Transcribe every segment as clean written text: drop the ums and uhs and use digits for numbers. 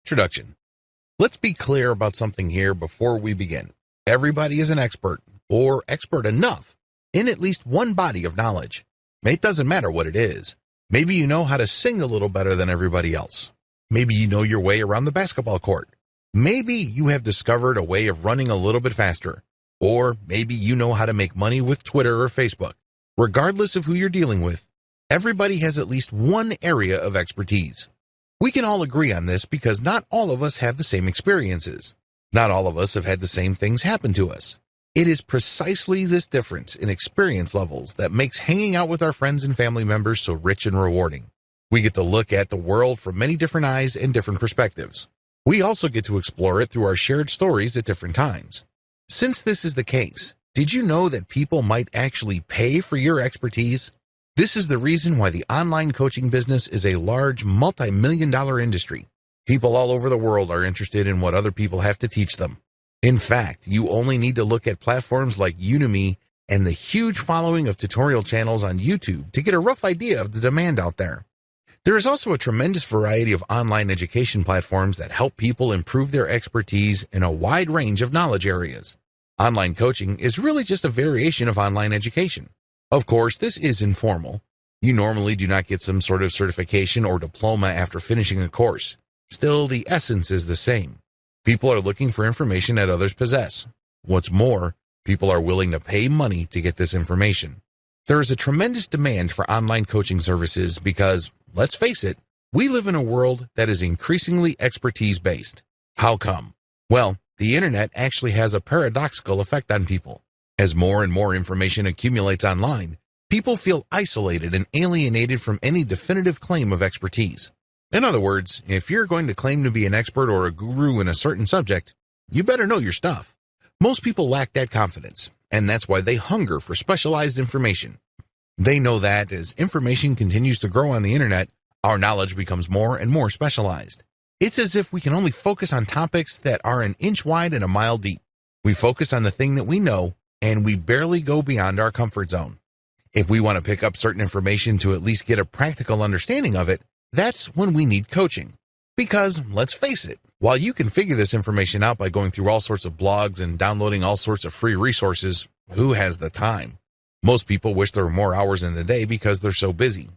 Introduction. Let's be clear about something here before we begin. Everybody is an expert, or expert enough, in at least one body of knowledge. It doesn't matter what it is. Maybe you know how to sing a little better than everybody else. Maybe you know your way around the basketball court. Maybe you have discovered a way of running a little bit faster. Or maybe you know how to make money with Twitter or Facebook. Regardless of who you're dealing with, everybody has at least one area of expertise. We can all agree on this because not all of us have the same experiences. Not all of us have had the same things happen to us. It is precisely this difference in experience levels that makes hanging out with our friends and family members so rich and rewarding. We get to look at the world from many different eyes and different perspectives. We also get to explore it through our shared stories at different times. Since this is the case, did you know that people might actually pay for your expertise? This is the reason why the online coaching business is a large multi-million-dollar industry. People all over the world are interested in what other people have to teach them. In fact, you only need to look at platforms like Udemy and the huge following of tutorial channels on YouTube to get a rough idea of the demand out there. There is also a tremendous variety of online education platforms that help people improve their expertise in a wide range of knowledge areas. Online coaching is really just a variation of online education. Of course, this is informal. You normally do not get some sort of certification or diploma after finishing a course. Still, the essence is the same. People are looking for information that others possess. What's more, people are willing to pay money to get this information. There is a tremendous demand for online coaching services because, let's face it, we live in a world that is increasingly expertise-based. How come? Well, the internet actually has a paradoxical effect on people. As more and more information accumulates online, people feel isolated and alienated from any definitive claim of expertise. In other words, if you're going to claim to be an expert or a guru in a certain subject, you better know your stuff. Most people lack that confidence, and that's why they hunger for specialized information. They know that as information continues to grow on the internet, our knowledge becomes more and more specialized. It's as if we can only focus on topics that are an inch wide and a mile deep. We focus on the thing that we know, and we barely go beyond our comfort zone. If we want to pick up certain information to at least get a practical understanding of it, that's when we need coaching. Because, let's face it, while you can figure this information out by going through all sorts of blogs and downloading all sorts of free resources, who has the time? Most people wish there were more hours in the day because they're so busy.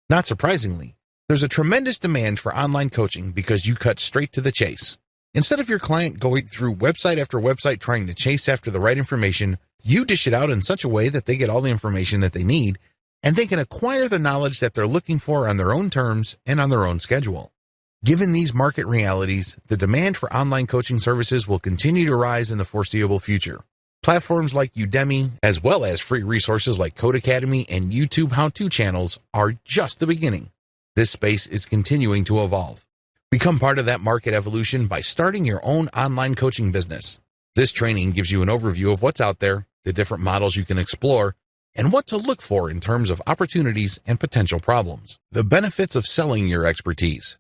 Not surprisingly, there's a tremendous demand for online coaching because you cut straight to the chase. Instead of your client going through website after website trying to chase after the right information, you dish it out in such a way that they get all the information that they need, and they can acquire the knowledge that they're looking for on their own terms and on their own schedule. Given these market realities, the demand for online coaching services will continue to rise in the foreseeable future. Platforms like Udemy, as well as free resources like Codecademy and YouTube how-to channels, are just the beginning. This space is continuing to evolve. Become part of that market evolution by starting your own online coaching business. This training gives you an overview of what's out there, the different models you can explore, and what to look for in terms of opportunities and potential problems. The benefits of selling your expertise.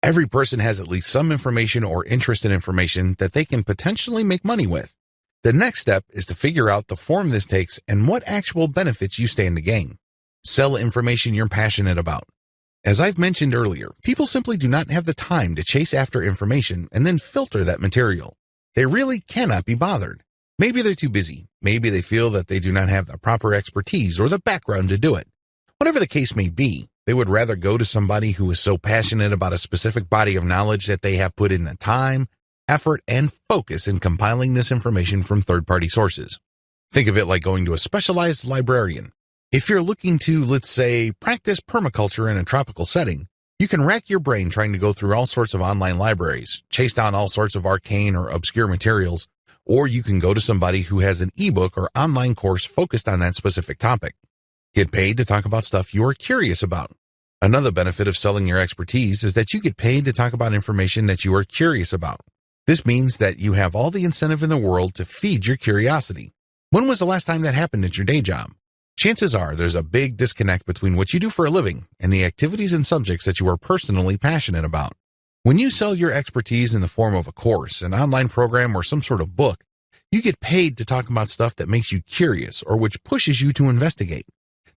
Every person has at least some information or interest in information that they can potentially make money with. The next step is to figure out the form this takes and what actual benefits you stand to gain. Sell information you're passionate about. As I've mentioned earlier, people simply do not have the time to chase after information and then filter that material. They really cannot be bothered. Maybe they're too busy. Maybe they feel that they do not have the proper expertise or the background to do it. Whatever the case may be, they would rather go to somebody who is so passionate about a specific body of knowledge that they have put in the time, effort, and focus in compiling this information from third-party sources. Think of it like going to a specialized librarian. If you're looking to, let's say, practice permaculture in a tropical setting, you can rack your brain trying to go through all sorts of online libraries, chase down all sorts of arcane or obscure materials, or you can go to somebody who has an ebook or online course focused on that specific topic. Get paid to talk about stuff you are curious about. Another benefit of selling your expertise is that you get paid to talk about information that you are curious about. This means that you have all the incentive in the world to feed your curiosity. When was the last time that happened at your day job? Chances are there's a big disconnect between what you do for a living and the activities and subjects that you are personally passionate about. When you sell your expertise in the form of a course, an online program, or some sort of book, you get paid to talk about stuff that makes you curious or which pushes you to investigate.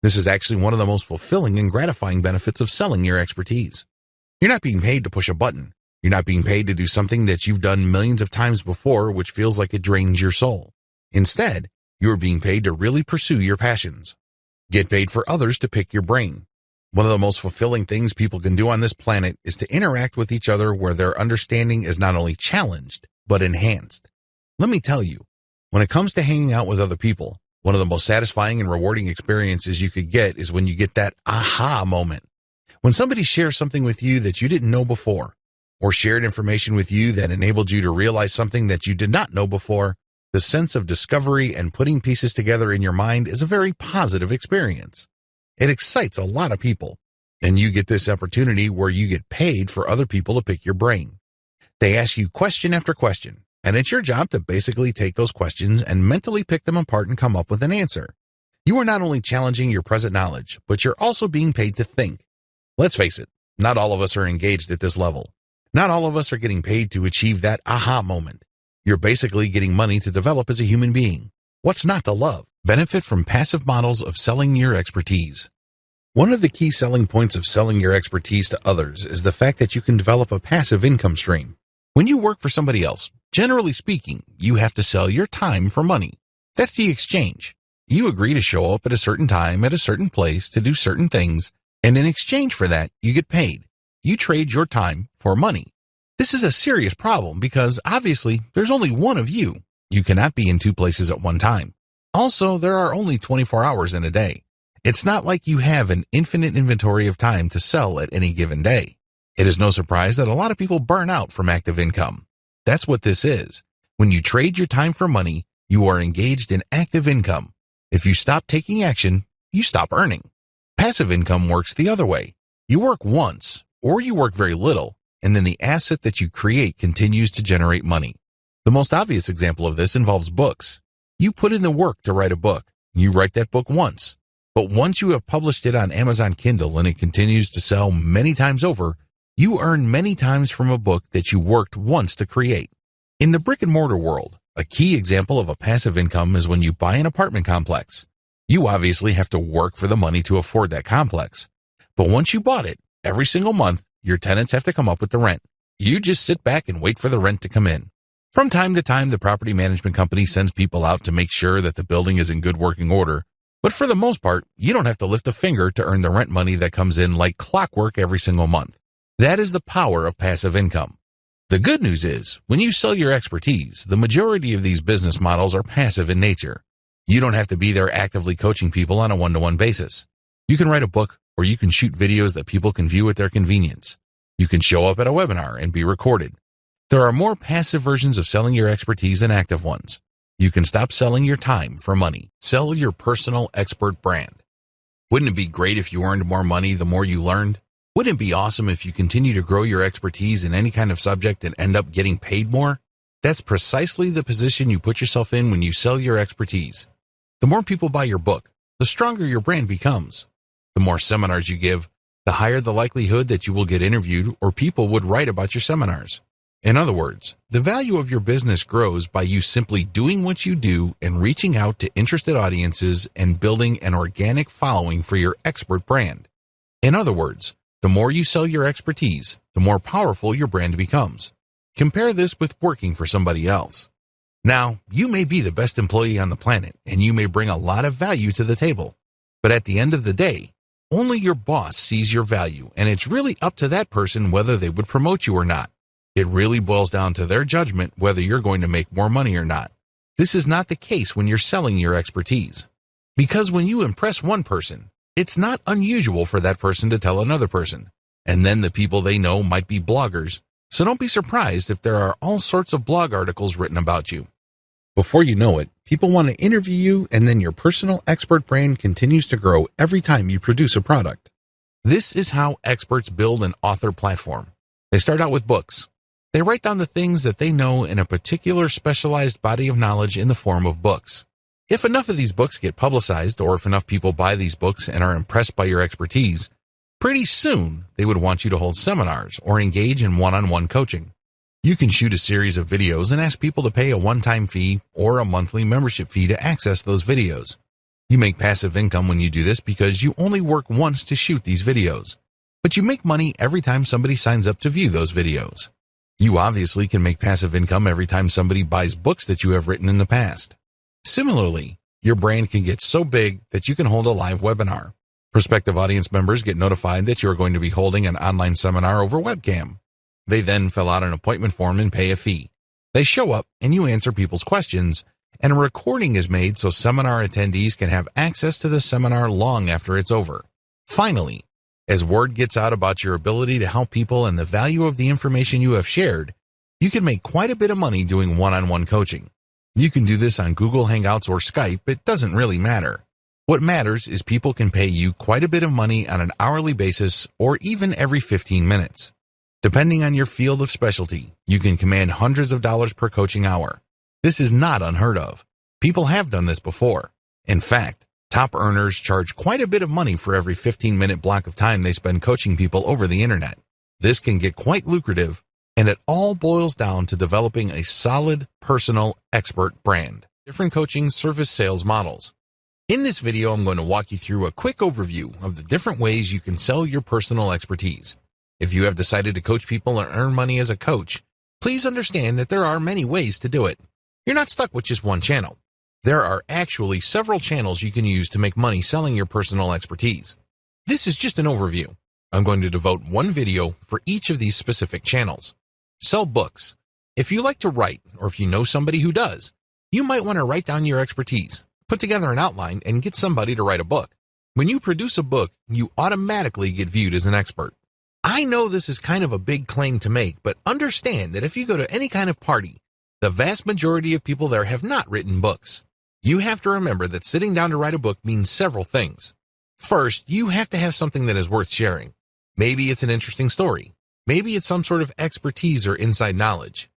This is actually one of the most fulfilling and gratifying benefits of selling your expertise. You're not being paid to push a button. You're not being paid to do something that you've done millions of times before, which feels like it drains your soul. Instead, you're being paid to really pursue your passions. Get paid for others to pick your brain. One of the most fulfilling things people can do on this planet is to interact with each other where their understanding is not only challenged, but enhanced. Let me tell you, when it comes to hanging out with other people, one of the most satisfying and rewarding experiences you could get is when you get that aha moment. When somebody shares something with you that you didn't know before, or shared information with you that enabled you to realize something that you did not know before, the sense of discovery and putting pieces together in your mind is a very positive experience. It excites a lot of people, and you get this opportunity where you get paid for other people to pick your brain. They ask you question after question, and it's your job to basically take those questions and mentally pick them apart and come up with an answer. You are not only challenging your present knowledge, but you're also being paid to think. Let's face it, not all of us are engaged at this level. Not all of us are getting paid to achieve that aha moment. You're basically getting money to develop as a human being. What's not to love? Benefit from passive models of selling your expertise. One of the key selling points of selling your expertise to others is the fact that you can develop a passive income stream. When you work for somebody else, generally speaking, you have to sell your time for money. That's the exchange. You agree to show up at a certain time at a certain place to do certain things, and in exchange for that, you get paid. You trade your time for money. This is a serious problem because obviously there's only one of you. You cannot be in two places at one time. Also, there are only 24 hours in a day. It's not like you have an infinite inventory of time to sell at any given day. It is no surprise that a lot of people burn out from active income. That's what this is. When you trade your time for money, you are engaged in active income. If you stop taking action, you stop earning. Passive income works the other way. You work once, or you work very little, and then the asset that you create continues to generate money. The most obvious example of this involves books. You put in the work to write a book. You write that book once. But once you have published it on Amazon Kindle and it continues to sell many times over, you earn many times from a book that you worked once to create. In the brick and mortar world, a key example of a passive income is when you buy an apartment complex. You obviously have to work for the money to afford that complex. But once you bought it, every single month, your tenants have to come up with the rent. You just sit back and wait for the rent to come in. From time to time, the property management company sends people out to make sure that the building is in good working order. But for the most part, you don't have to lift a finger to earn the rent money that comes in like clockwork every single month. That is the power of passive income. The good news is, when you sell your expertise, the majority of these business models are passive in nature. You don't have to be there actively coaching people on a one-to-one basis. You can write a book, or you can shoot videos that people can view at their convenience. You can show up at a webinar and be recorded. There are more passive versions of selling your expertise than active ones. You can stop selling your time for money. Sell your personal expert brand. Wouldn't it be great if you earned more money the more you learned? Wouldn't it be awesome if you continue to grow your expertise in any kind of subject and end up getting paid more? That's precisely the position you put yourself in when you sell your expertise. The more people buy your book, the stronger your brand becomes. The more seminars you give, the higher the likelihood that you will get interviewed or people would write about your seminars. In other words, the value of your business grows by you simply doing what you do and reaching out to interested audiences and building an organic following for your expert brand. In other words, the more you sell your expertise, the more powerful your brand becomes. Compare this with working for somebody else. Now, you may be the best employee on the planet and you may bring a lot of value to the table. But at the end of the day, only your boss sees your value, and it's really up to that person whether they would promote you or not. It really boils down to their judgment whether you're going to make more money or not. This is not the case when you're selling your expertise. Because when you impress one person, it's not unusual for that person to tell another person. And then the people they know might be bloggers, so don't be surprised if there are all sorts of blog articles written about you. Before you know it, people want to interview you, and then your personal expert brand continues to grow every time you produce a product. This is how experts build an author platform. They start out with books. They write down the things that they know in a particular specialized body of knowledge in the form of books. If enough of these books get publicized, or if enough people buy these books and are impressed by your expertise, pretty soon they would want you to hold seminars or engage in one-on-one coaching. You can shoot a series of videos and ask people to pay a one-time fee or a monthly membership fee to access those videos. You make passive income when you do this because you only work once to shoot these videos. But you make money every time somebody signs up to view those videos. You obviously can make passive income every time somebody buys books that you have written in the past. Similarly, your brand can get so big that you can hold a live webinar. Prospective audience members get notified that you are going to be holding an online seminar over webcam. They then fill out an appointment form and pay a fee. They show up and you answer people's questions, and a recording is made so seminar attendees can have access to the seminar long after it's over. Finally, as word gets out about your ability to help people and the value of the information you have shared, you can make quite a bit of money doing one-on-one coaching. You can do this on Google Hangouts or Skype, it doesn't really matter. What matters is people can pay you quite a bit of money on an hourly basis or even every 15 minutes. Depending on your field of specialty, you can command hundreds of dollars per coaching hour. This is not unheard of. People have done this before. In fact, top earners charge quite a bit of money for every 15-minute block of time they spend coaching people over the internet. This can get quite lucrative, and it all boils down to developing a solid, personal, expert brand. Different coaching service sales models. In this video, I'm going to walk you through a quick overview of the different ways you can sell your personal expertise. If you have decided to coach people and earn money as a coach, please understand that there are many ways to do it. You're not stuck with just one channel. There are actually several channels you can use to make money selling your personal expertise. This is just an overview. I'm going to devote one video for each of these specific channels. Sell books. If you like to write, or if you know somebody who does, you might want to write down your expertise, put together an outline, and get somebody to write a book. When you produce a book, you automatically get viewed as an expert. I know this is kind of a big claim to make, but understand that if you go to any kind of party, the vast majority of people there have not written books. You have to remember that sitting down to write a book means several things. First, you have to have something that is worth sharing. Maybe it's an interesting story. Maybe it's some sort of expertise or inside knowledge.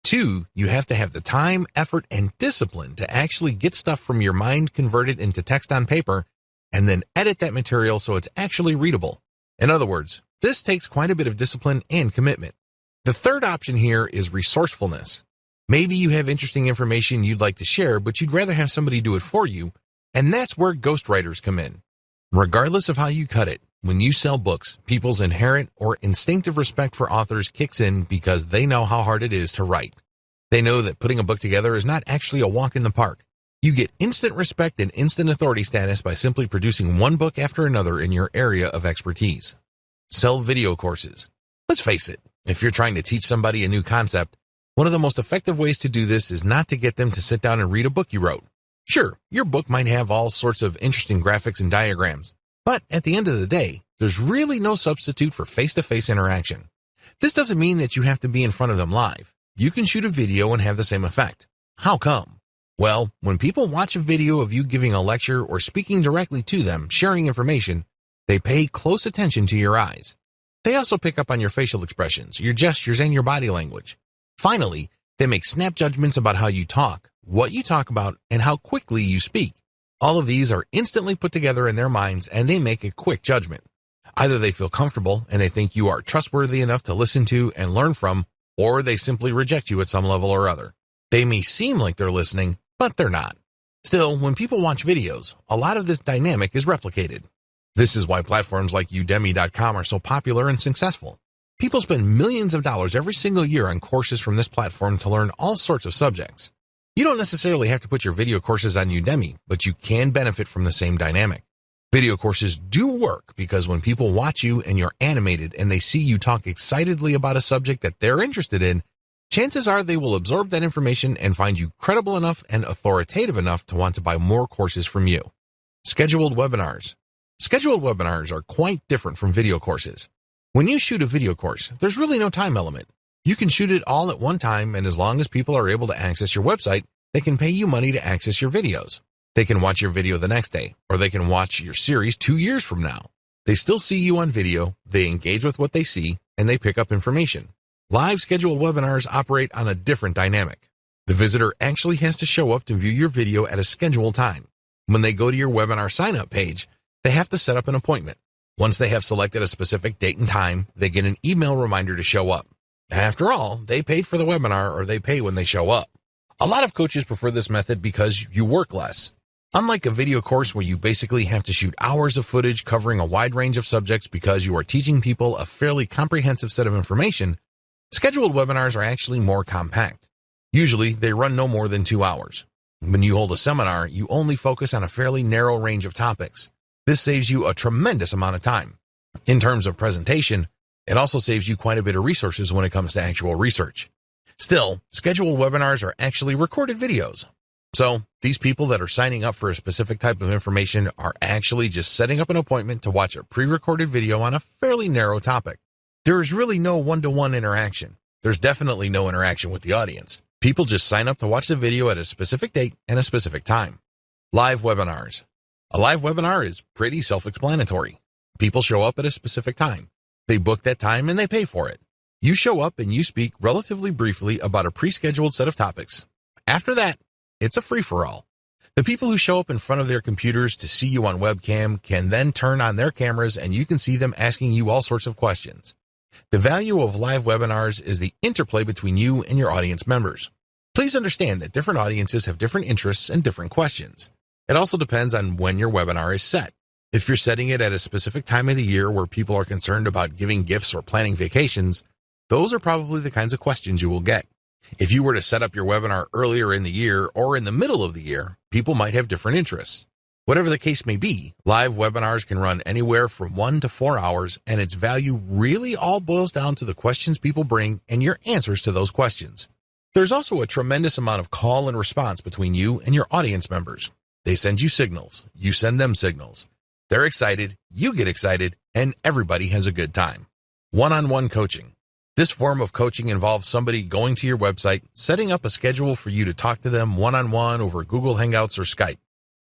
2, you have to have the time, effort, and discipline to actually get stuff from your mind converted into text on paper and then edit that material so it's actually readable. In other words, this takes quite a bit of discipline and commitment. The third option here is resourcefulness. Maybe you have interesting information you'd like to share, but you'd rather have somebody do it for you, and that's where ghostwriters come in. Regardless of how you cut it, when you sell books, people's inherent or instinctive respect for authors kicks in because they know how hard it is to write. They know that putting a book together is not actually a walk in the park. You get instant respect and instant authority status by simply producing one book after another in your area of expertise. Sell video courses. Let's face it, if you're trying to teach somebody a new concept, one of the most effective ways to do this is not to get them to sit down and read a book you wrote. Sure, your book might have all sorts of interesting graphics and diagrams, but at the end of the day, there's really no substitute for face-to-face interaction. This doesn't mean that you have to be in front of them live. You can shoot a video and have the same effect. How come? Well, when people watch a video of you giving a lecture or speaking directly to them, sharing information, they pay close attention to your eyes. They also pick up on your facial expressions, your gestures, and your body language. Finally, they make snap judgments about how you talk, what you talk about, and how quickly you speak. All of these are instantly put together in their minds, and they make a quick judgment. Either they feel comfortable and they think you are trustworthy enough to listen to and learn from, or they simply reject you at some level or other. They may seem like they're listening, but they're not. Still, when people watch videos, a lot of this dynamic is replicated. This is why platforms like Udemy.com are so popular and successful. People spend millions of dollars every single year on courses from this platform to learn all sorts of subjects. You don't necessarily have to put your video courses on Udemy, but you can benefit from the same dynamic. Video courses do work because when people watch you and you're animated and they see you talk excitedly about a subject that they're interested in, chances are they will absorb that information and find you credible enough and authoritative enough to want to buy more courses from you. Scheduled webinars. Scheduled webinars are quite different from video courses. When you shoot a video course, there's really no time element. You can shoot it all at one time, and as long as people are able to access your website, they can pay you money to access your videos. They can watch your video the next day, or they can watch your series 2 years from now. They still see you on video, they engage with what they see, and they pick up information. Live scheduled webinars operate on a different dynamic. The visitor actually has to show up to view your video at a scheduled time. When they go to your webinar sign-up page, they have to set up an appointment. Once they have selected a specific date and time, they get an email reminder to show up. After all, they paid for the webinar, or they pay when they show up. A lot of coaches prefer this method because you work less. Unlike a video course where you basically have to shoot hours of footage covering a wide range of subjects because you are teaching people a fairly comprehensive set of information, Scheduled webinars are actually more compact. Usually, they run no more than 2 hours. When you hold a seminar, you only focus on a fairly narrow range of topics. This saves you a tremendous amount of time. In terms of presentation, it also saves you quite a bit of resources when it comes to actual research. Still, scheduled webinars are actually recorded videos. So, these people that are signing up for a specific type of information are actually just setting up an appointment to watch a pre-recorded video on a fairly narrow topic. There is really no one-to-one interaction. There's definitely no interaction with the audience. People just sign up to watch the video at a specific date and a specific time. Live webinars. A live webinar is pretty self-explanatory. People show up at a specific time. They book that time and they pay for it. You show up and you speak relatively briefly about a pre-scheduled set of topics. After that, it's a free-for-all. The people who show up in front of their computers to see you on webcam can then turn on their cameras and you can see them asking you all sorts of questions. The value of live webinars is the interplay between you and your audience members. Please understand that different audiences have different interests and different questions. It also depends on when your webinar is set. If you're setting it at a specific time of the year where people are concerned about giving gifts or planning vacations, those are probably the kinds of questions you will get. If you were to set up your webinar earlier in the year or in the middle of the year, people might have different interests. Whatever the case may be, live webinars can run anywhere from 1 to 4 hours, and its value really all boils down to the questions people bring and your answers to those questions. There's also a tremendous amount of call and response between you and your audience members. They send you signals, you send them signals. They're excited, you get excited, and everybody has a good time. One-on-one coaching. This form of coaching involves somebody going to your website, setting up a schedule for you to talk to them one-on-one over Google Hangouts or Skype.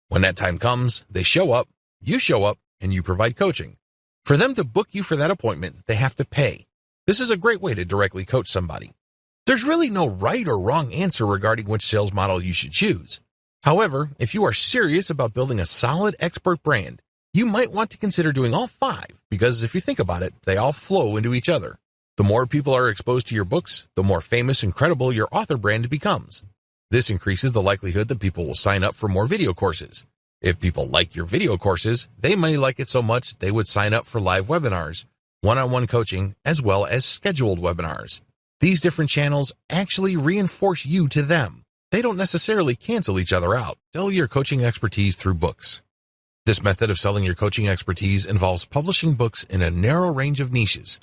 When that time comes, they show up, and you provide coaching. For them to book you for that appointment, they have to pay. This is a great way to directly coach somebody. There's really no right or wrong answer regarding which sales model you should choose. However, if you are serious about building a solid expert brand, you might want to consider doing all 5 because if you think about it, they all flow into each other. The more people are exposed to your books, the more famous and credible your author brand becomes. This increases the likelihood that people will sign up for more video courses. If people like your video courses, they may like it so much they would sign up for live webinars, one-on-one coaching, as well as scheduled webinars. These different channels actually reinforce you to them. They don't necessarily cancel each other out. Sell your coaching expertise through books. This method of selling your coaching expertise involves publishing books in a narrow range of niches.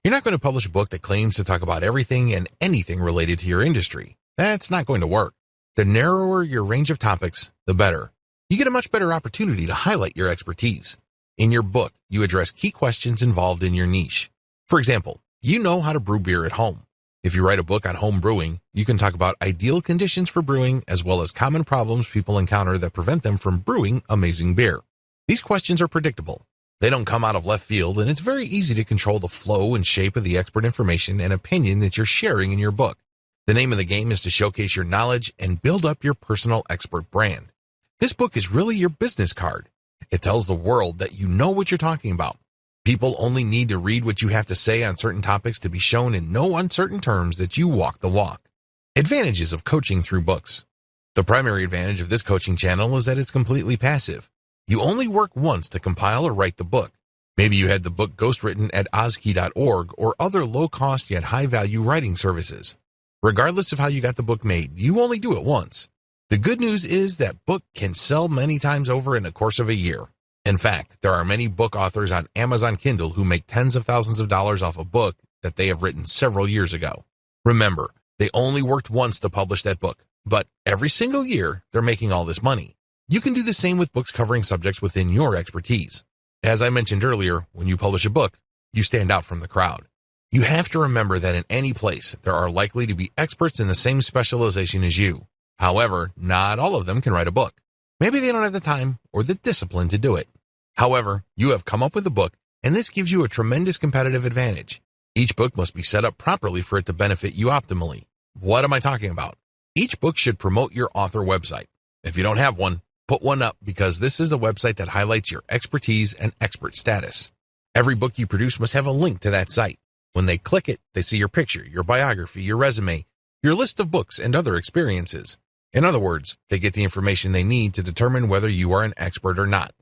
You're not going to publish a book that claims to talk about everything and anything related to your industry. That's not going to work. The narrower your range of topics, the better. You get a much better opportunity to highlight your expertise. In your book, you address key questions involved in your niche. For example, you know how to brew beer at home. If you write a book on home brewing, you can talk about ideal conditions for brewing as well as common problems people encounter that prevent them from brewing amazing beer. These questions are predictable. They don't come out of left field, and it's very easy to control the flow and shape of the expert information and opinion that you're sharing in your book. The name of the game is to showcase your knowledge and build up your personal expert brand. This book is really your business card. It tells the world that you know what you're talking about. People only need to read what you have to say on certain topics to be shown in no uncertain terms that you walk the walk. Advantages of coaching through books. The primary advantage of this coaching channel is that it's completely passive. You only work once to compile or write the book. Maybe you had the book ghostwritten at ozkey.org or other low-cost yet high-value writing services. Regardless of how you got the book made, you only do it once. The good news is that book can sell many times over in the course of a year. In fact, there are many book authors on Amazon Kindle who make tens of thousands of dollars off a book that they have written several years ago. Remember, they only worked once to publish that book, but every single year, they're making all this money. You can do the same with books covering subjects within your expertise. As I mentioned earlier, when you publish a book, you stand out from the crowd. You have to remember that in any place, there are likely to be experts in the same specialization as you. However, not all of them can write a book. Maybe they don't have the time or the discipline to do it. However, you have come up with a book, and this gives you a tremendous competitive advantage. Each book must be set up properly for it to benefit you optimally. What am I talking about? Each book should promote your author website. If you don't have one, put one up because this is the website that highlights your expertise and expert status. Every book you produce must have a link to that site. When they click it, they see your picture, your biography, your resume, your list of books, and other experiences. In other words, they get the information they need to determine whether you are an expert or not.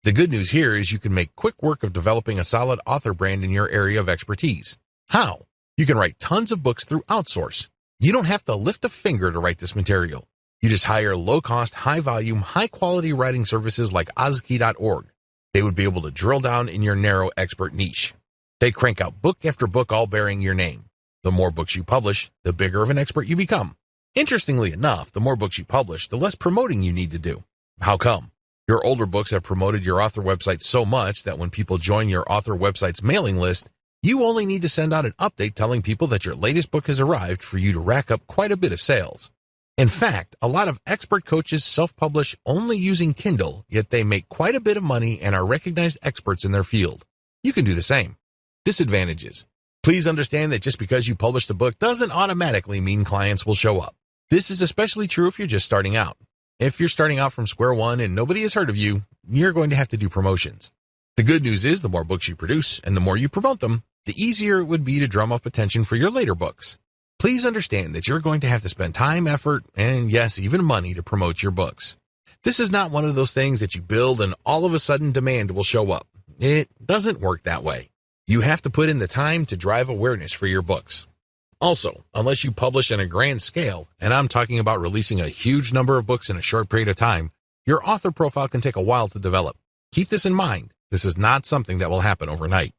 The good news here is you can make quick work of developing a solid author brand in your area of expertise. How? You can write tons of books through outsource. You don't have to lift a finger to write this material. You just hire low-cost, high-volume, high-quality writing services like Ozkey.org. They would be able to drill down in your narrow expert niche. They crank out book after book all bearing your name. The more books you publish, the bigger of an expert you become. Interestingly enough, the more books you publish, the less promoting you need to do. How come? Your older books have promoted your author website so much that when people join your author website's mailing list, you only need to send out an update telling people that your latest book has arrived for you to rack up quite a bit of sales. In fact, a lot of expert coaches self-publish only using Kindle, yet they make quite a bit of money and are recognized experts in their field. You can do the same. Disadvantages. Please understand that just because you published a book doesn't automatically mean clients will show up. This is especially true if you're just starting out. If you're starting out from square one and nobody has heard of you, you're going to have to do promotions. The good news is the more books you produce and the more you promote them, the easier it would be to drum up attention for your later books. Please understand that you're going to have to spend time, effort, and yes, even money to promote your books. This is not one of those things that you build and all of a sudden demand will show up. It doesn't work that way. You have to put in the time to drive awareness for your books. Also, unless you publish on a grand scale, and I'm talking about releasing a huge number of books in a short period of time, your author profile can take a while to develop. Keep this in mind. This is not something that will happen overnight.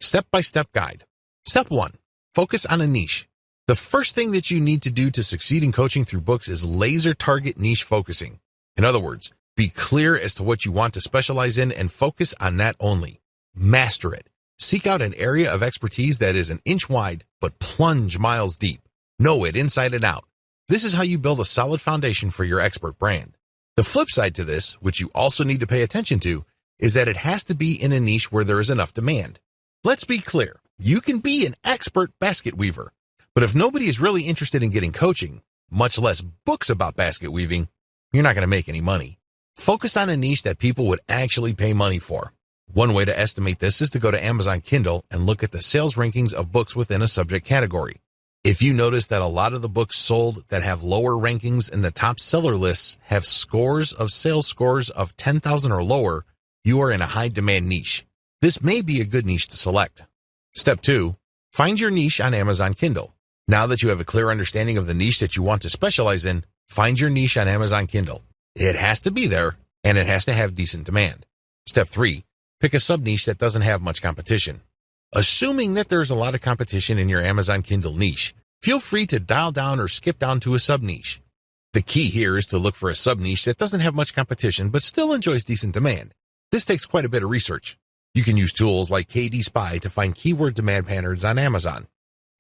Step-by-step guide. Step 1. Focus on a niche. The first thing that you need to do to succeed in coaching through books is laser target niche focusing. In other words, be clear as to what you want to specialize in and focus on that only. Master it. Seek out an area of expertise that is an inch wide, but plunge miles deep. Know it inside and out. This is how you build a solid foundation for your expert brand. The flip side to this, which you also need to pay attention to, is that it has to be in a niche where there is enough demand. Let's be clear. You can be an expert basket weaver, but if nobody is really interested in getting coaching, much less books about basket weaving, you're not going to make any money. Focus on a niche that people would actually pay money for. One way to estimate this is to go to Amazon Kindle and look at the sales rankings of books within a subject category. If you notice that a lot of the books sold that have lower rankings in the top seller lists have sales scores of 10,000 or lower, you are in a high demand niche. This may be a good niche to select. Step 2. Find your niche on Amazon Kindle. Now that you have a clear understanding of the niche that you want to specialize in, find your niche on Amazon Kindle. It has to be there, and it has to have decent demand. Step 3. Pick a sub-niche that doesn't have much competition. Assuming that there's a lot of competition in your Amazon Kindle niche, feel free to dial down or skip down to a sub-niche. The key here is to look for a sub-niche that doesn't have much competition but still enjoys decent demand. This takes quite a bit of research. You can use tools like KD Spy to find keyword demand patterns on Amazon.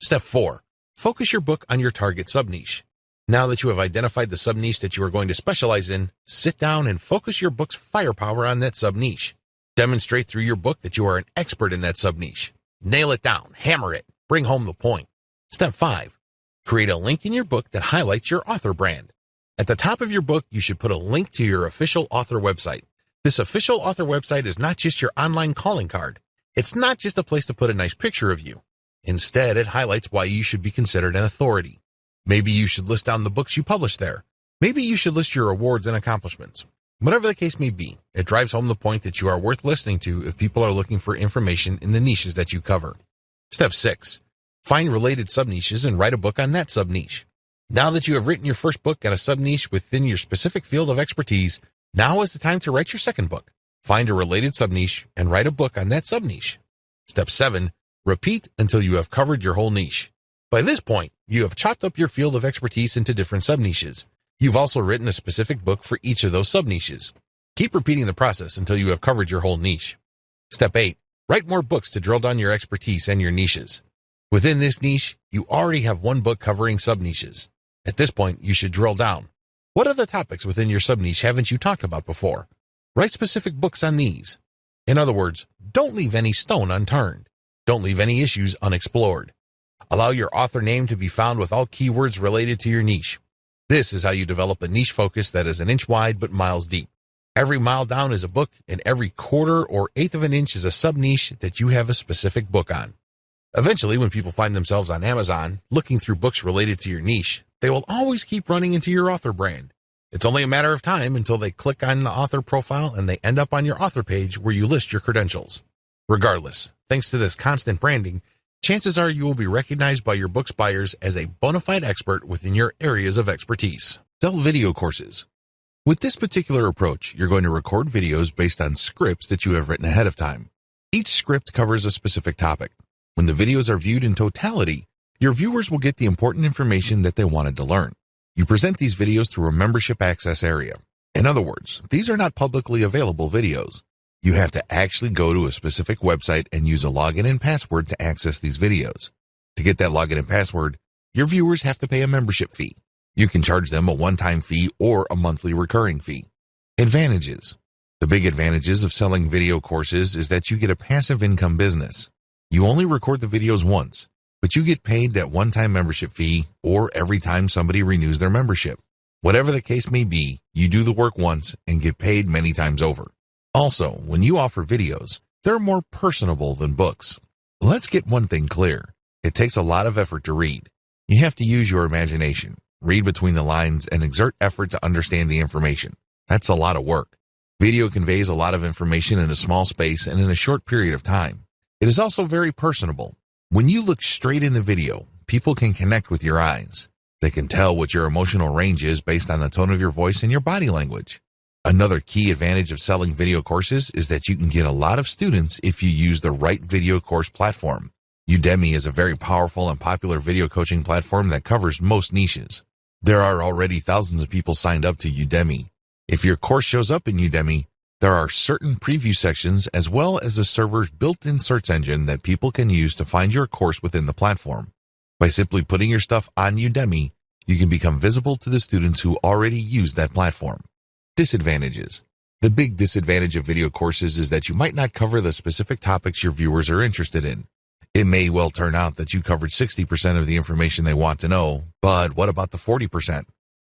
Step 4. Focus your book on your target sub-niche. Now that you have identified the sub-niche that you are going to specialize in, sit down and focus your book's firepower on that sub-niche. Demonstrate through your book that you are an expert in that sub-niche. Nail it down, hammer it, bring home the point. Step 5. Create a link in your book that highlights your author brand. At the top of your book, you should put a link to your official author website. This official author website is not just your online calling card. It's not just a place to put a nice picture of you. Instead, it highlights why you should be considered an authority. Maybe you should list down the books you publish there. Maybe you should list your awards and accomplishments. Whatever the case may be, it drives home the point that you are worth listening to if people are looking for information in the niches that you cover. Step 6. Find related sub-niches and write a book on that sub-niche. Now that you have written your first book on a sub-niche within your specific field of expertise, now is the time to write your second book. Find a related sub-niche and write a book on that sub-niche. Step 7. Repeat until you have covered your whole niche. By this point, you have chopped up your field of expertise into different sub-niches. You've also written a specific book for each of those sub-niches. Keep repeating the process until you have covered your whole niche. Step 8. Write more books to drill down your expertise and your niches. Within this niche, you already have one book covering sub-niches. At this point, you should drill down. What other topics within your sub-niche haven't you talked about before? Write specific books on these. In other words, don't leave any stone unturned. Don't leave any issues unexplored. Allow your author name to be found with all keywords related to your niche. This is how you develop a niche focus that is an inch wide but miles deep. Every mile down is a book, and every quarter or eighth of an inch is a sub-niche that you have a specific book on. Eventually, when people find themselves on Amazon looking through books related to your niche, they will always keep running into your author brand. It's only a matter of time until they click on the author profile and they end up on your author page where you list your credentials. Regardless, thanks to this constant branding, chances are you will be recognized by your book's buyers as a bona fide expert within your areas of expertise. Sell video courses. With this particular approach, you're going to record videos based on scripts that you have written ahead of time. Each script covers a specific topic. When the videos are viewed in totality, your viewers will get the important information that they wanted to learn. You present these videos through a membership access area. In other words, these are not publicly available videos. You have to actually go to a specific website and use a login and password to access these videos. To get that login and password, your viewers have to pay a membership fee. You can charge them a one-time fee or a monthly recurring fee. Advantages. The big advantages of selling video courses is that you get a passive income business. You only record the videos once, but you get paid that one-time membership fee or every time somebody renews their membership. Whatever the case may be, you do the work once and get paid many times over. Also, when you offer videos, they're more personable than books. Let's get one thing clear. It takes a lot of effort to read. You have to use your imagination, read between the lines, and exert effort to understand the information. That's a lot of work. Video conveys a lot of information in a small space and in a short period of time. It is also very personable. When you look straight in the video, people can connect with your eyes. They can tell what your emotional range is based on the tone of your voice and your body language. Another key advantage of selling video courses is that you can get a lot of students if you use the right video course platform. Udemy is a very powerful and popular video coaching platform that covers most niches. There are already thousands of people signed up to Udemy. If your course shows up in Udemy, there are certain preview sections as well as the server's built-in search engine that people can use to find your course within the platform. By simply putting your stuff on Udemy, you can become visible to the students who already use that platform. Disadvantages. The big disadvantage of video courses is that you might not cover the specific topics your viewers are interested in. It may well turn out that you covered 60% of the information they want to know, but what about the 40%?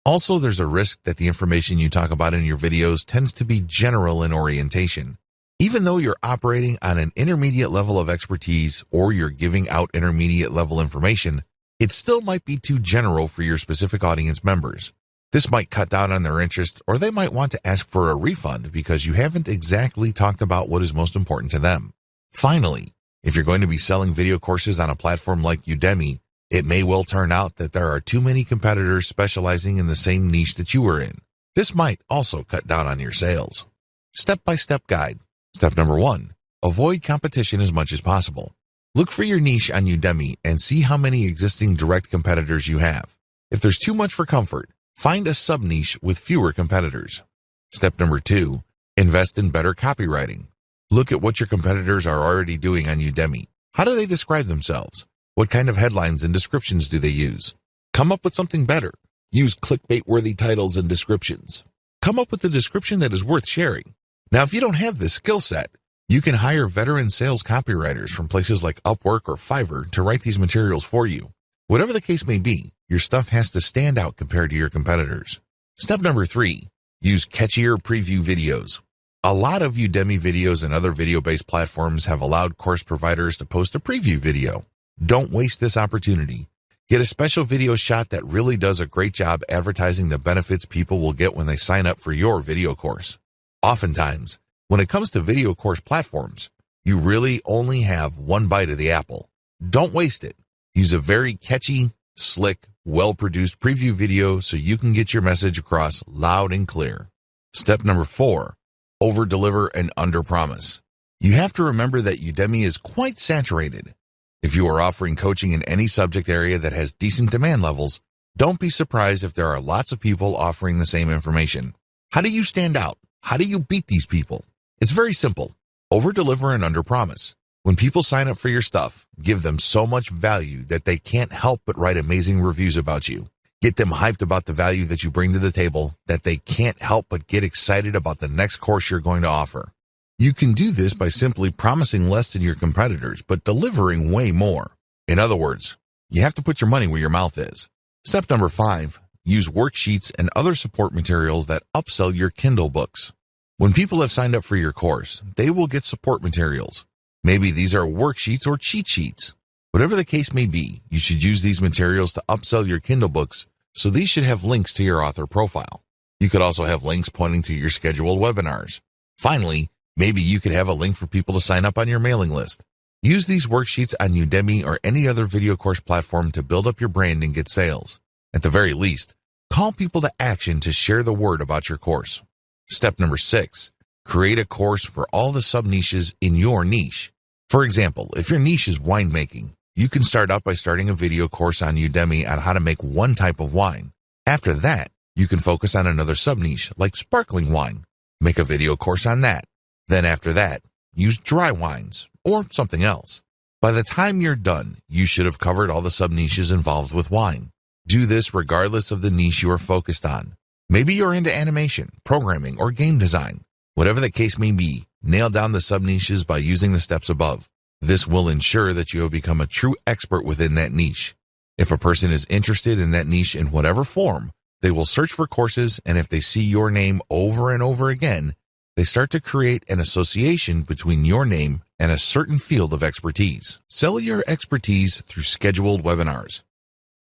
Also, there's a risk that the information you talk about in your videos tends to be general in orientation. Even though you're operating on an intermediate level of expertise or you're giving out intermediate level information, it still might be too general for your specific audience members. This might cut down on their interest, or they might want to ask for a refund because you haven't exactly talked about what is most important to them. Finally, if you're going to be selling video courses on a platform like Udemy, it may well turn out that there are too many competitors specializing in the same niche that you are in. This might also cut down on your sales. Step-by-step guide. Step number 1. Avoid competition as much as possible. Look for your niche on Udemy and see how many existing direct competitors you have. If there's too much for comfort, find a sub-niche with fewer competitors. Step number 2. Invest in better copywriting. Look at what your competitors are already doing on Udemy. How do they describe themselves? What kind of headlines and descriptions do they use? Come up with something better. Use clickbait-worthy titles and descriptions. Come up with a description that is worth sharing. Now, if you don't have this skill set, you can hire veteran sales copywriters from places like Upwork or Fiverr to write these materials for you. Whatever the case may be, your stuff has to stand out compared to your competitors. Step number 3. Use catchier preview videos. A lot of Udemy videos and other video-based platforms have allowed course providers to post a preview video. Don't waste this opportunity. Get a special video shot that really does a great job advertising the benefits people will get when they sign up for your video course. Oftentimes, when it comes to video course platforms, you really only have one bite of the apple. Don't waste it. Use a very catchy, slick, well-produced preview video so you can get your message across loud and clear. Step number 4. Over-deliver and under-promise. You have to remember that Udemy is quite saturated. If you are offering coaching in any subject area that has decent demand levels, don't be surprised if there are lots of people offering the same information. How do you stand out? How do you beat these people? It's very simple. Over-deliver and under-promise. When people sign up for your stuff, give them so much value that they can't help but write amazing reviews about you. Get them hyped about the value that you bring to the table that they can't help but get excited about the next course you're going to offer. You can do this by simply promising less than your competitors, but delivering way more. In other words, you have to put your money where your mouth is. Step number 5, use worksheets and other support materials that upsell your Kindle books. When people have signed up for your course, they will get support materials. Maybe these are worksheets or cheat sheets. Whatever the case may be, you should use these materials to upsell your Kindle books, so these should have links to your author profile. You could also have links pointing to your scheduled webinars. Finally, maybe you could have a link for people to sign up on your mailing list. Use these worksheets on Udemy or any other video course platform to build up your brand and get sales. At the very least, call people to action to share the word about your course. Step number 6, create a course for all the sub-niches in your niche. For example, if your niche is winemaking, you can start out by starting a video course on Udemy on how to make one type of wine. After that, you can focus on another sub-niche like sparkling wine. Make a video course on that. Then after that, use dry wines or something else. By the time you're done, you should have covered all the sub-niches involved with wine. Do this regardless of the niche you are focused on. Maybe you're into animation, programming, or game design. Whatever the case may be, nail down the sub-niches by using the steps above. This will ensure that you have become a true expert within that niche. If a person is interested in that niche in whatever form, they will search for courses, and if they see your name over and over again, they start to create an association between your name and a certain field of expertise. Sell your expertise through scheduled webinars.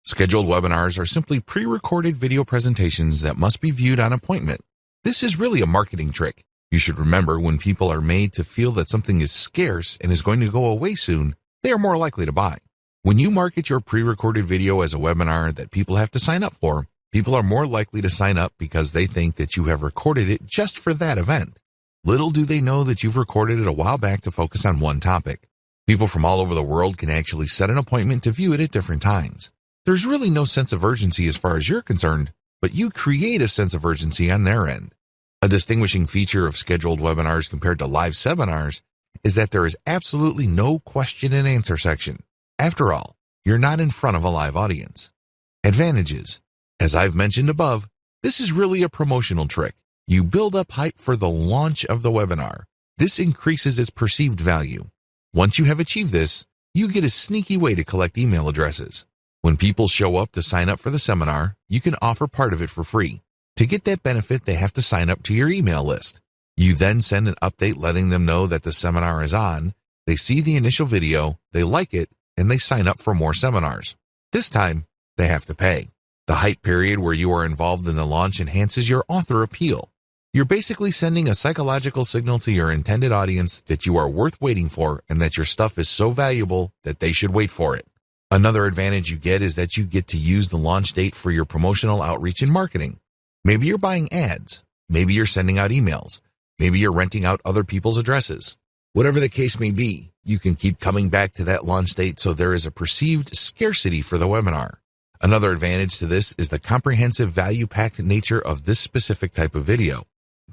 Scheduled webinars are simply pre-recorded video presentations that must be viewed on appointment. This is really a marketing trick. You should remember, when people are made to feel that something is scarce and is going to go away soon, they are more likely to buy. When you market your pre-recorded video as a webinar that people have to sign up for, people are more likely to sign up because they think that you have recorded it just for that event. Little do they know that you've recorded it a while back to focus on one topic. People from all over the world can actually set an appointment to view it at different times. There's really no sense of urgency as far as you're concerned, but you create a sense of urgency on their end. A distinguishing feature of scheduled webinars compared to live seminars is that there is absolutely no question and answer section. After all, you're not in front of a live audience. Advantages. As I've mentioned above, this is really a promotional trick. You build up hype for the launch of the webinar. This increases its perceived value. Once you have achieved this, you get a sneaky way to collect email addresses. When people show up to sign up for the seminar, you can offer part of it for free. To get that benefit, they have to sign up to your email list. You then send an update letting them know that the seminar is on. They see the initial video, they like it, and they sign up for more seminars. This time, they have to pay. The hype period where you are involved in the launch enhances your author appeal. You're basically sending a psychological signal to your intended audience that you are worth waiting for and that your stuff is so valuable that they should wait for it. Another advantage you get is that you get to use the launch date for your promotional outreach and marketing. Maybe you're buying ads. Maybe you're sending out emails. Maybe you're renting out other people's addresses. Whatever the case may be, you can keep coming back to that launch date so there is a perceived scarcity for the webinar. Another advantage to this is the comprehensive value-packed nature of this specific type of video.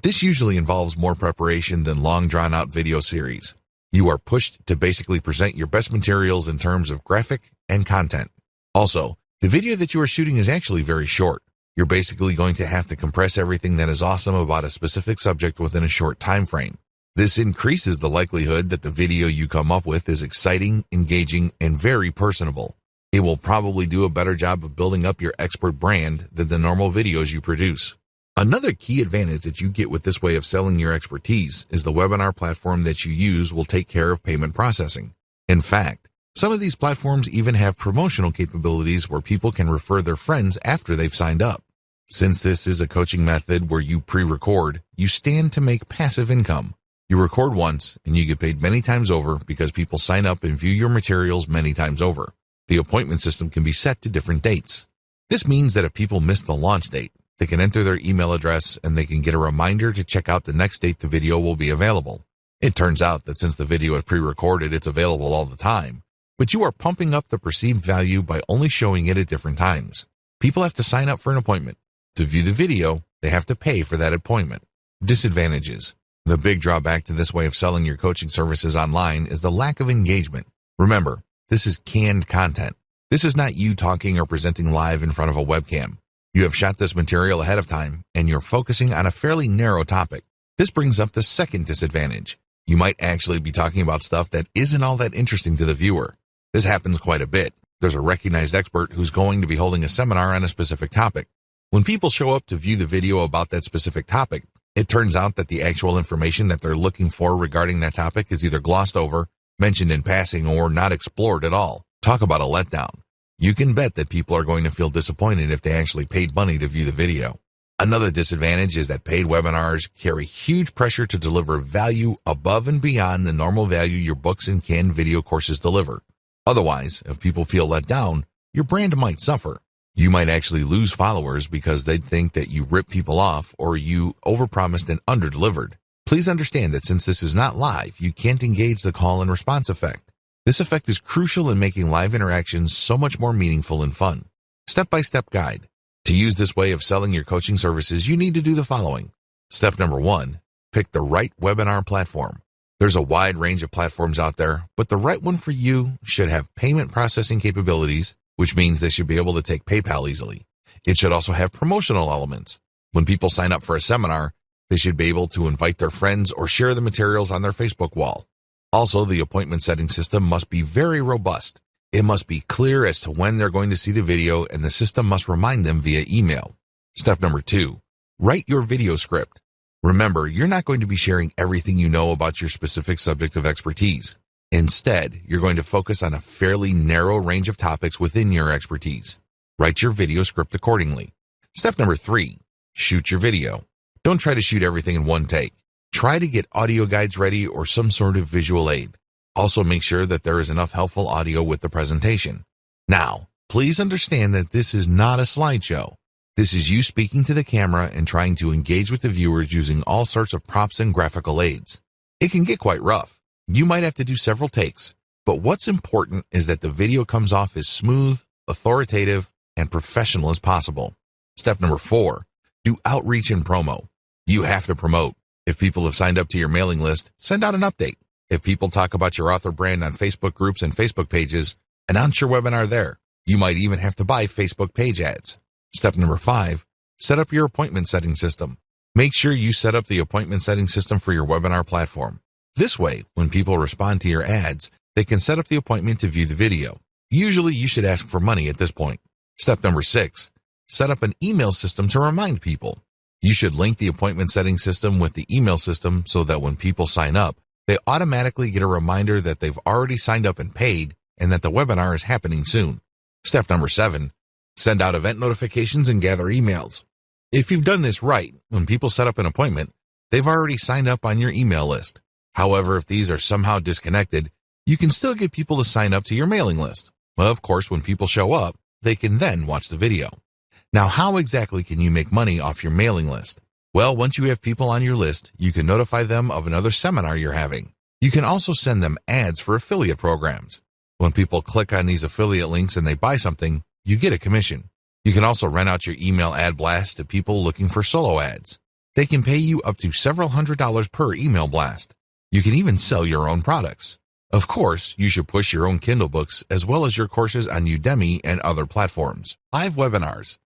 This usually involves more preparation than long drawn-out video series. You are pushed to basically present your best materials in terms of graphic and content. Also, the video that you are shooting is actually very short. You're basically going to have to compress everything that is awesome about a specific subject within a short time frame. This increases the likelihood that the video you come up with is exciting, engaging, and very personable. It will probably do a better job of building up your expert brand than the normal videos you produce. Another key advantage that you get with this way of selling your expertise is the webinar platform that you use will take care of payment processing. In fact, some of these platforms even have promotional capabilities where people can refer their friends after they've signed up. Since this is a coaching method where you pre-record, you stand to make passive income. You record once and you get paid many times over because people sign up and view your materials many times over. The appointment system can be set to different dates. This means that if people miss the launch date, they can enter their email address and they can get a reminder to check out the next date the video will be available. It turns out that since the video is pre-recorded, it's available all the time. But you are pumping up the perceived value by only showing it at different times. People have to sign up for an appointment. To view the video, they have to pay for that appointment. Disadvantages. The big drawback to this way of selling your coaching services online is the lack of engagement. Remember, this is canned content. This is not you talking or presenting live in front of a webcam. You have shot this material ahead of time, and you're focusing on a fairly narrow topic. This brings up the second disadvantage. You might actually be talking about stuff that isn't all that interesting to the viewer. This happens quite a bit. There's a recognized expert who's going to be holding a seminar on a specific topic. When people show up to view the video about that specific topic, it turns out that the actual information that they're looking for regarding that topic is either glossed over, mentioned in passing, or not explored at all. Talk about a letdown. You can bet that people are going to feel disappointed if they actually paid money to view the video. Another disadvantage is that paid webinars carry huge pressure to deliver value above and beyond the normal value your books and canned video courses deliver. Otherwise, if people feel let down, your brand might suffer. You might actually lose followers because they'd think that you rip people off or you overpromised and underdelivered. Please understand that since this is not live, you can't engage the call and response effect. This effect is crucial in making live interactions so much more meaningful and fun. Step-by-step guide. To use this way of selling your coaching services, you need to do the following. Step number 1, pick the right webinar platform. There's a wide range of platforms out there, but the right one for you should have payment processing capabilities, which means they should be able to take PayPal easily. It should also have promotional elements. When people sign up for a seminar, they should be able to invite their friends or share the materials on their Facebook wall. Also, the appointment setting system must be very robust. It must be clear as to when they're going to see the video, and the system must remind them via email. Step number 2, write your video script. Remember, you're not going to be sharing everything you know about your specific subject of expertise. Instead, you're going to focus on a fairly narrow range of topics within your expertise. Write your video script accordingly. Step number 3, shoot your video. Don't try to shoot everything in one take. Try to get audio guides ready or some sort of visual aid. Also, make sure that there is enough helpful audio with the presentation. Now, please understand that this is not a slideshow. This is you speaking to the camera and trying to engage with the viewers using all sorts of props and graphical aids. It can get quite rough. You might have to do several takes, but what's important is that the video comes off as smooth, authoritative, and professional as possible. Step number 4, do outreach and promo. You have to promote. If people have signed up to your mailing list, send out an update. If people talk about your author brand on Facebook groups and Facebook pages, announce your webinar there. You might even have to buy Facebook page ads. Step number 5, set up your appointment setting system. Make sure you set up the appointment setting system for your webinar platform. This way, when people respond to your ads, they can set up the appointment to view the video. Usually, you should ask for money at this point. Step number 6, set up an email system to remind people. You should link the appointment setting system with the email system so that when people sign up, they automatically get a reminder that they've already signed up and paid and that the webinar is happening soon. Step number 7, send out event notifications and gather emails. If you've done this right, when people set up an appointment, they've already signed up on your email list. However, if these are somehow disconnected, you can still get people to sign up to your mailing list. Well, of course, when people show up, they can then watch the video. Now, how exactly can you make money off your mailing list? Well, once you have people on your list, you can notify them of another seminar you're having. You can also send them ads for affiliate programs. When people click on these affiliate links and they buy something, you get a commission. You can also rent out your email ad blast to people looking for solo ads. They can pay you up to several $100s per email blast. You can even sell your own products. Of course, you should push your own Kindle books as well as your courses on Udemy and other platforms. Live webinars.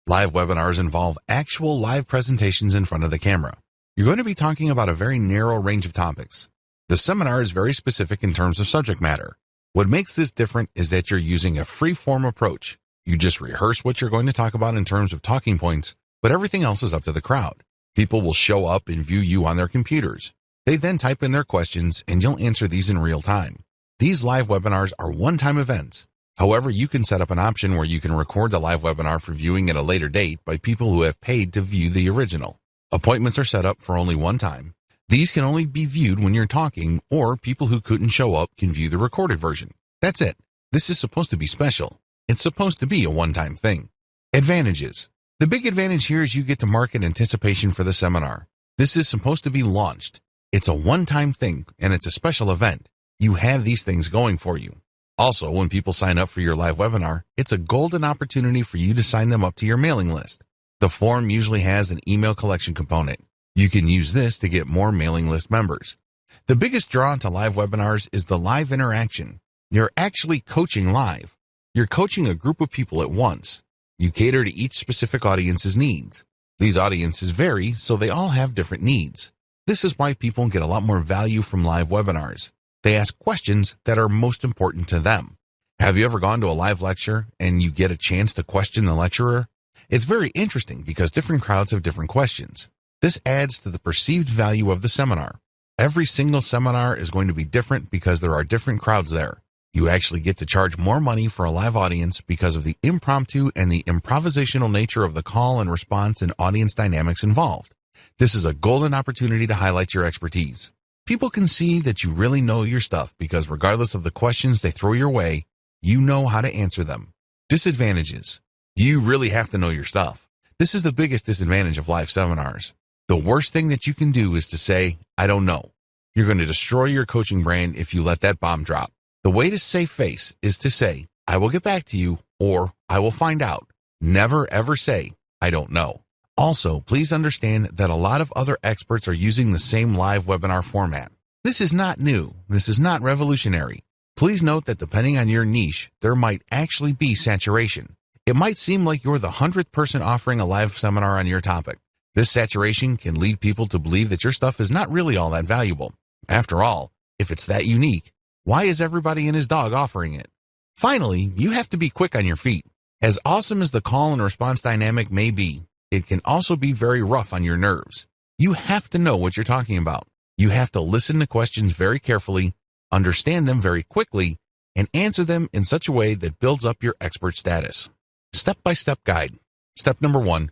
Live webinars involve actual live presentations in front of the camera. You're going to be talking about a very narrow range of topics. The seminar is very specific in terms of subject matter. What makes this different is that you're using a free-form approach. You just rehearse what you're going to talk about in terms of talking points, but everything else is up to the crowd. People will show up and view you on their computers. They then type in their questions and you'll answer these in real time. These live webinars are one-time events. However, you can set up an option where you can record the live webinar for viewing at a later date by people who have paid to view the original. Appointments are set up for only one time. These can only be viewed when you're talking, or people who couldn't show up can view the recorded version. That's it. This is supposed to be special. It's supposed to be a one-time thing. Advantages. The big advantage here is you get to market anticipation for the seminar. This is supposed to be launched. It's a one-time thing, and it's a special event. You have these things going for you. Also, when people sign up for your live webinar, it's a golden opportunity for you to sign them up to your mailing list. The form usually has an email collection component. You can use this to get more mailing list members. The biggest draw to live webinars is the live interaction. You're actually coaching live. You're coaching a group of people at once. You cater to each specific audience's needs. These audiences vary, so they all have different needs. This is why people get a lot more value from live webinars. They ask questions that are most important to them. Have you ever gone to a live lecture and you get a chance to question the lecturer? It's very interesting because different crowds have different questions. This adds to the perceived value of the seminar. Every single seminar is going to be different because there are different crowds there. You actually get to charge more money for a live audience because of the impromptu and the improvisational nature of the call and response and audience dynamics involved. This is a golden opportunity to highlight your expertise. People can see that you really know your stuff because regardless of the questions they throw your way, you know how to answer them. Disadvantages. You really have to know your stuff. This is the biggest disadvantage of live seminars. The worst thing that you can do is to say, I don't know. You're going to destroy your coaching brand if you let that bomb drop. The way to save face is to say, I will get back to you, or I will find out. Never ever say, I don't know. Also, please understand that a lot of other experts are using the same live webinar format. This is not new. This is not revolutionary. Please note that depending on your niche, there might actually be saturation. It might seem like you're the 100th person offering a live seminar on your topic. This saturation can lead people to believe that your stuff is not really all that valuable. After all, if it's that unique, why is everybody and his dog offering it? Finally, you have to be quick on your feet. As awesome as the call and response dynamic may be, it can also be very rough on your nerves. You have to know what you're talking about. You have to listen to questions very carefully, understand them very quickly, and answer them in such a way that builds up your expert status. Step-by-step guide. Step number 1,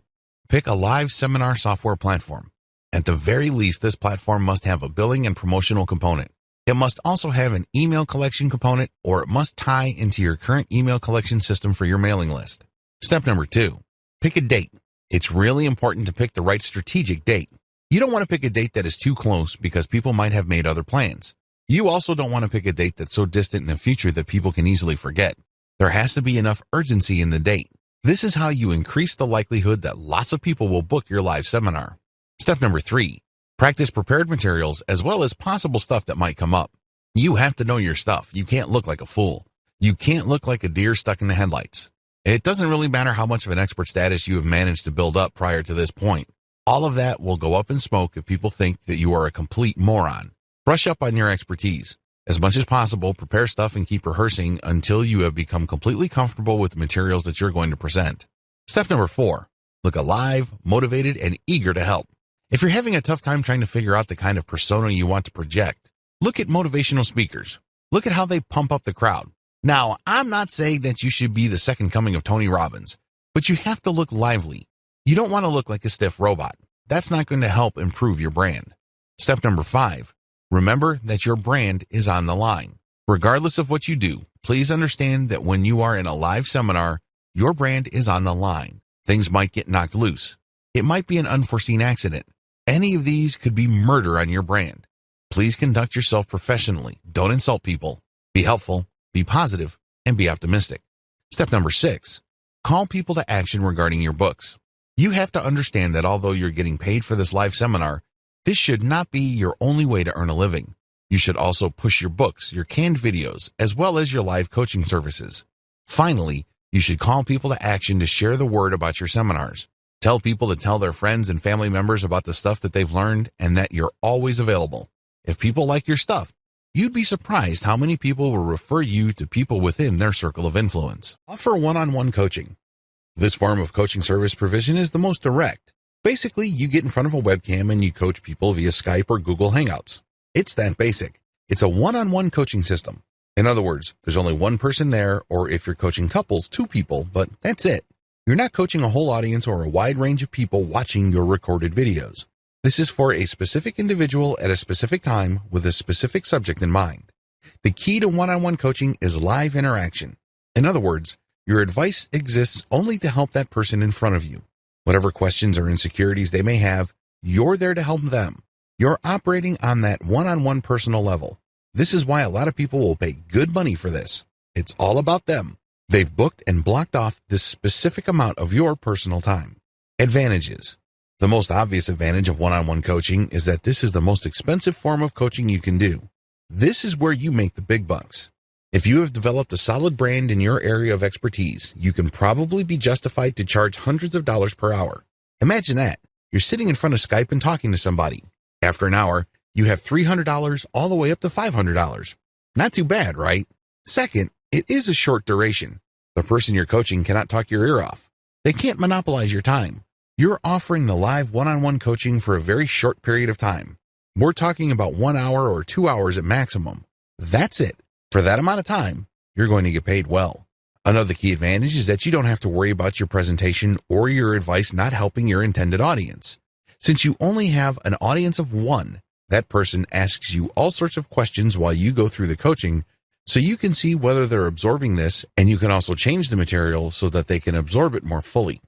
pick a live seminar software platform. At the very least, this platform must have a billing and promotional component. It must also have an email collection component, or it must tie into your current email collection system for your mailing list. Step number 2, pick a date. It's really important to pick the right strategic date. You don't want to pick a date that is too close because people might have made other plans. You also don't want to pick a date that's so distant in the future that people can easily forget. There has to be enough urgency in the date. This is how you increase the likelihood that lots of people will book your live seminar. Step number 3, practice prepared materials as well as possible stuff that might come up. You have to know your stuff. You can't look like a fool. You can't look like a deer stuck in the headlights. It doesn't really matter how much of an expert status you have managed to build up prior to this point. All of that will go up in smoke if people think that you are a complete moron. Brush up on your expertise. As much as possible, prepare stuff and keep rehearsing until you have become completely comfortable with the materials that you're going to present. Step number 4, look alive, motivated, and eager to help. If you're having a tough time trying to figure out the kind of persona you want to project, look at motivational speakers. Look at how they pump up the crowd. Now, I'm not saying that you should be the second coming of Tony Robbins, but you have to look lively. You don't want to look like a stiff robot. That's not going to help improve your brand. Step number 5, remember that your brand is on the line. Regardless of what you do, please understand that when you are in a live seminar, your brand is on the line. Things might get knocked loose. It might be an unforeseen accident. Any of these could be murder on your brand. Please conduct yourself professionally. Don't insult people. Be helpful. Be positive, and be optimistic. Step number 6, call people to action regarding your books. You have to understand that although you're getting paid for this live seminar, this should not be your only way to earn a living. You should also push your books, your canned videos, as well as your live coaching services. Finally, you should call people to action to share the word about your seminars. Tell people to tell their friends and family members about the stuff that they've learned and that you're always available. If people like your stuff, you'd be surprised how many people will refer you to people within their circle of influence. Offer one-on-one coaching. This form of coaching service provision is the most direct. Basically, you get in front of a webcam and you coach people via Skype or Google Hangouts. It's that basic. It's a one-on-one coaching system. In other words, there's only one person there, or if you're coaching couples, 2 people, but that's it. You're not coaching a whole audience or a wide range of people watching your recorded videos. This is for a specific individual at a specific time with a specific subject in mind. The key to one-on-one coaching is live interaction. In other words, your advice exists only to help that person in front of you. Whatever questions or insecurities they may have, you're there to help them. You're operating on that one-on-one personal level. This is why a lot of people will pay good money for this. It's all about them. They've booked and blocked off this specific amount of your personal time. Advantages. The most obvious advantage of one-on-one coaching is that this is the most expensive form of coaching you can do. This is where you make the big bucks. If you have developed a solid brand in your area of expertise, you can probably be justified to charge hundreds of dollars per hour. Imagine that. You're sitting in front of Skype and talking to somebody. After an hour, you have $300 all the way up to $500. Not too bad, right? Second, it is a short duration. The person you're coaching cannot talk your ear off. They can't monopolize your time. You're offering the live one-on-one coaching for a very short period of time. We're talking about 1 hour or 2 hours at maximum. That's it. For that amount of time, you're going to get paid well. Another key advantage is that you don't have to worry about your presentation or your advice not helping your intended audience. Since you only have an audience of one, that person asks you all sorts of questions while you go through the coaching, so you can see whether they're absorbing this, and you can also change the material so that they can absorb it more fully.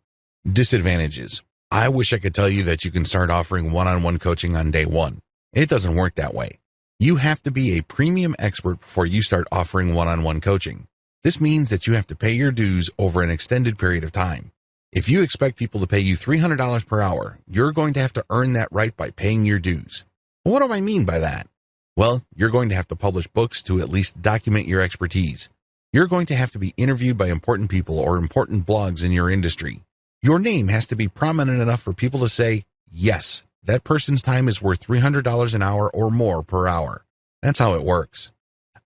Disadvantages. I wish I could tell you that you can start offering one-on-one coaching on day one. It doesn't work that way. You have to be a premium expert before you start offering one-on-one coaching. This means that you have to pay your dues over an extended period of time. If you expect people to pay you $300 per hour, you're going to have to earn that right by paying your dues. What do I mean by that? Well, you're going to have to publish books to at least document your expertise. You're going to have to be interviewed by important people or important blogs in your industry. Your name has to be prominent enough for people to say, yes, that person's time is worth $300 an hour or more per hour. That's how it works.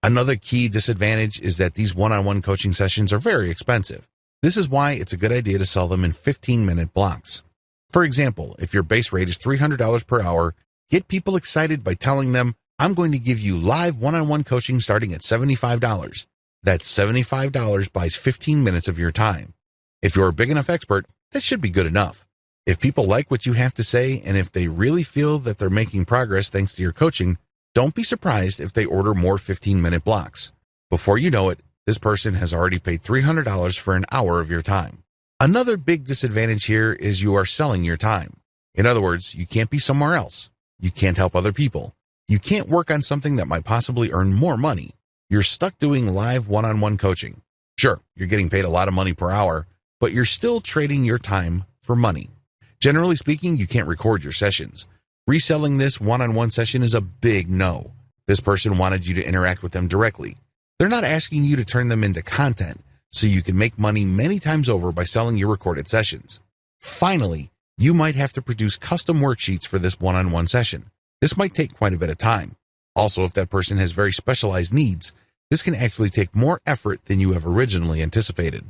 Another key disadvantage is that these one-on-one coaching sessions are very expensive. This is why it's a good idea to sell them in 15-minute blocks. For example, if your base rate is $300 per hour, get people excited by telling them, I'm going to give you live one-on-one coaching starting at $75. That's $75 buys 15 minutes of your time. If you're a big enough expert, that should be good enough. If people like what you have to say, and if they really feel that they're making progress thanks to your coaching, don't be surprised if they order more 15-minute blocks. Before you know it, this person has already paid $300 for an hour of your time. Another big disadvantage here is you are selling your time. In other words, you can't be somewhere else. You can't help other people. You can't work on something that might possibly earn more money. You're stuck doing live one-on-one coaching. Sure, you're getting paid a lot of money per hour, but you're still trading your time for money. Generally speaking, you can't record your sessions. Reselling this one-on-one session is a big no. This person wanted you to interact with them directly. They're not asking you to turn them into content, so you can make money many times over by selling your recorded sessions. Finally, you might have to produce custom worksheets for this one-on-one session. This might take quite a bit of time. Also, if that person has very specialized needs, this can actually take more effort than you have originally anticipated.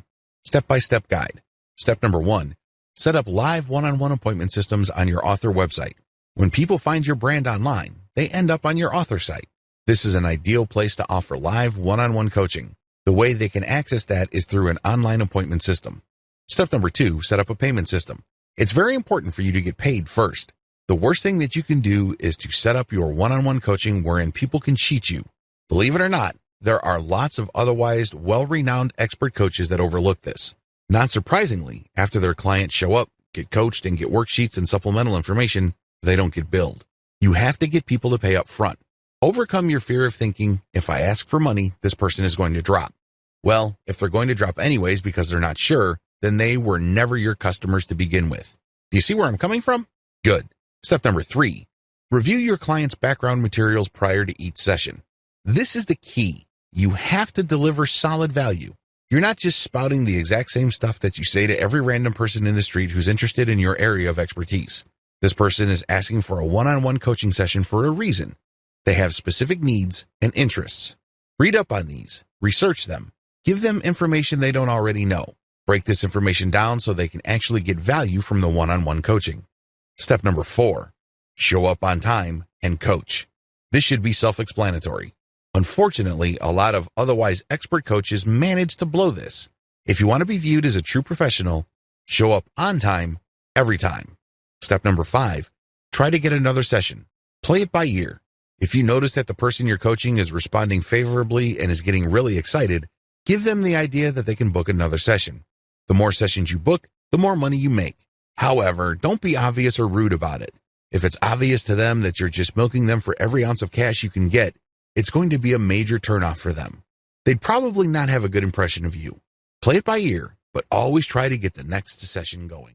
Step-by-step guide. Step number 1. Set up live one-on-one appointment systems on your author website. When people find your brand online, they end up on your author site. This is an ideal place to offer live one-on-one coaching. The way they can access that is through an online appointment system. Step number 2, set up a payment system. It's very important for you to get paid first. The worst thing that you can do is to set up your one-on-one coaching wherein people can cheat you. Believe it or not, there are lots of otherwise well-renowned expert coaches that overlook this. Not surprisingly, after their clients show up, get coached, and get worksheets and supplemental information, they don't get billed. You have to get people to pay up front. Overcome your fear of thinking, if I ask for money, this person is going to drop. Well, if they're going to drop anyways because they're not sure, then they were never your customers to begin with. Do you see where I'm coming from? Good. Step number 3, review your client's background materials prior to each session. This is the key. You have to deliver solid value. You're not just spouting the exact same stuff that you say to every random person in the street who's interested in your area of expertise. This person is asking for a one-on-one coaching session for a reason. They have specific needs and interests. Read up on these, research them, give them information they don't already know. Break this information down so they can actually get value from the one-on-one coaching. Step number 4, show up on time and coach. This should be self-explanatory. Unfortunately, a lot of otherwise expert coaches manage to blow this. If you want to be viewed as a true professional, show up on time, every time. Step number 5, try to get another session. Play it by ear. If you notice that the person you're coaching is responding favorably and is getting really excited, give them the idea that they can book another session. The more sessions you book, the more money you make. However, don't be obvious or rude about it. If it's obvious to them that you're just milking them for every ounce of cash you can get, it's going to be a major turnoff for them. They'd probably not have a good impression of you. Play it by ear, but always try to get the next session going.